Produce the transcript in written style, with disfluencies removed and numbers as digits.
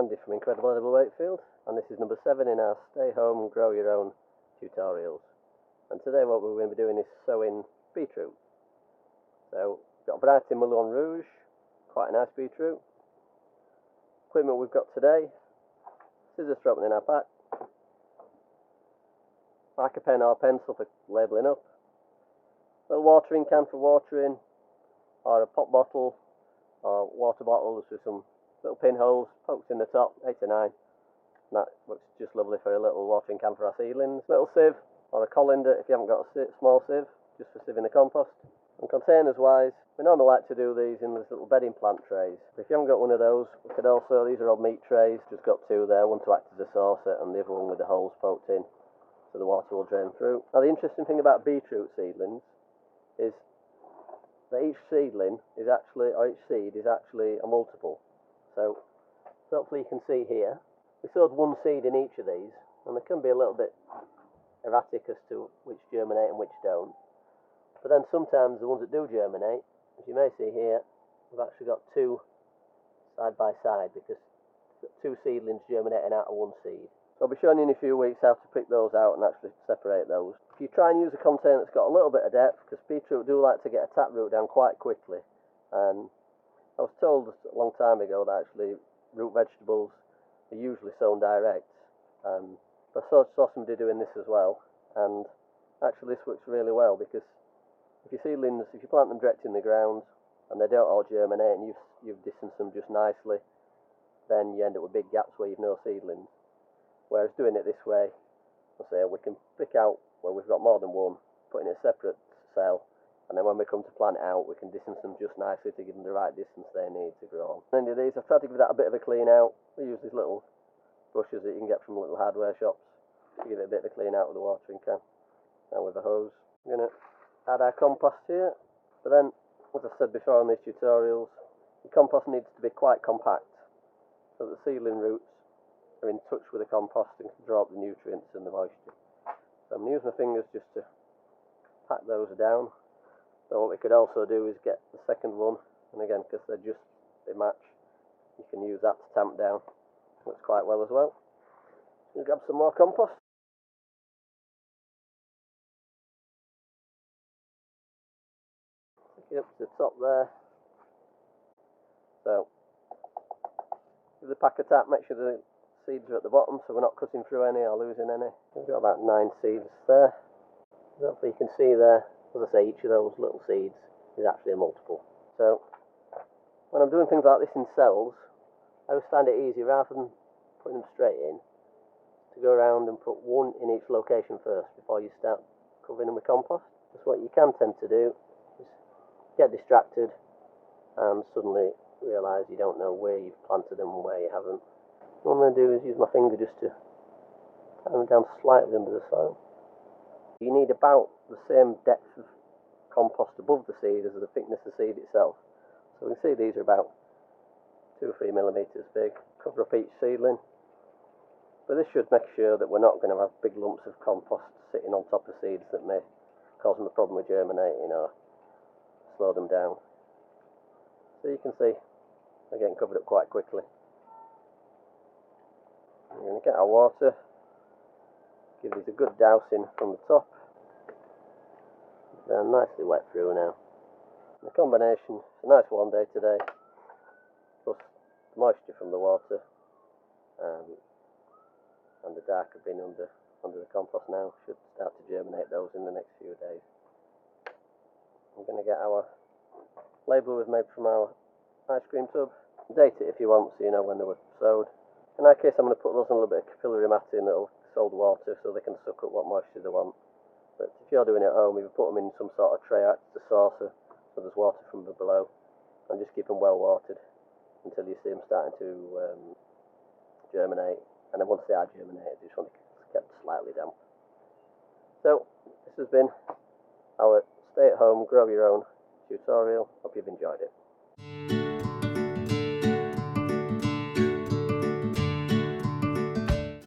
Andy from Incredible Edible Wakefield, and this is number 7 in our Stay Home Grow Your Own tutorials. And today what we're going to be doing is sowing beetroot. So we've got a variety Moulin Rouge, quite a nice beetroot. Equipment we've got today: scissors for opening our pack, like a pen or pencil for labelling up, a little watering can for watering, or a pop bottle or water bottles with some little pinholes poked in the top, 8 to 9. And that looks just lovely for a little watering can for our seedlings. Little sieve or a colander if you haven't got a small sieve, just for sieving the compost. And containers wise, we normally like to do these in these little bedding plant trays. If you haven't got one of those, we could also, these are old meat trays, just got 2 there, one to act as a saucer and the other one with the holes poked in so the water will drain through. Now the interesting thing about beetroot seedlings is that each seedling is actually, or each seed is actually a multiple. So hopefully you can see here, we sowed 1 seed in each of these, and they can be a little bit erratic as to which germinate and which don't. But then sometimes the ones that do germinate, as you may see here, we've actually got 2 side by side because we've got 2 seedlings germinating out of 1 seed. So I'll be showing you in a few weeks how to pick those out and actually separate those. If you try and use a container that's got a little bit of depth, because beetroot do like to get a taproot down quite quickly, and I was told a long time ago that actually root vegetables are usually sown direct. But I saw somebody doing this as well, and actually this works really well because if your seedlings, if you plant them direct in the ground and they don't all germinate and you've distanced them just nicely, then you end up with big gaps where you've no seedlings. Whereas doing it this way, I'll say we can pick out where we've got more than one, put in a separate cell, and then when we come to plant it out, we can distance them just nicely to give them the right distance they need to grow on. And any of these, I've tried to give that a bit of a clean out. We use these little brushes that you can get from little hardware shops to give it a bit of a clean out with the watering can and with a hose. I'm going to add our compost here, but then, as I said before on these tutorials, the compost needs to be quite compact so that the seedling roots are in touch with the compost and can draw up the nutrients and the moisture. So I'm going to use my fingers just to pack those down. So what we could also do is get the second one, and again, because they match, you can use that to tamp down. Works quite well as well. We'll grab some more compost. Take it up to the top there. So give the pack a tap, make sure the seeds are at the bottom so we're not cutting through any or losing any. We've got about 9 seeds there. Hopefully you can see there, as I say, each of those little seeds is actually a multiple. So when I'm doing things like this in cells, I always find it easy, rather than putting them straight in, to go around and put 1 in each location first before you start covering them with compost. Because what you can tend to do is get distracted and suddenly realise you don't know where you've planted them and where you haven't. What I'm going to do is use my finger just to tie them down slightly under the soil. You need about the same depth of compost above the seed as the thickness of the seed itself. So we can see these are about 2 or 3 millimetres big. Cover up each seedling. But this should make sure that we're not going to have big lumps of compost sitting on top of seeds that may cause them a problem with germinating or slow them down. So you can see they're getting covered up quite quickly. We're going to get our water, give these a good dousing from the top. They're nicely wet through now. The combination, it's a nice warm day today, plus the moisture from the water and the dark have been under the compost now, should start to germinate those in the next few days. I'm going to get our label we've made from our ice cream tub. Date it if you want so you know when they were sowed. In that case I'm going to put those in a little bit of capillary matter in that'll hold water so they can suck up what moisture they want. But if you're doing it at home, you put them in some sort of tray out to the saucer so there's water from below, and just keep them well watered until you see them starting to germinate. And then once they are germinated, you just want to keep them slightly damp. So this has been our stay at home, grow your own tutorial. Hope you've enjoyed it.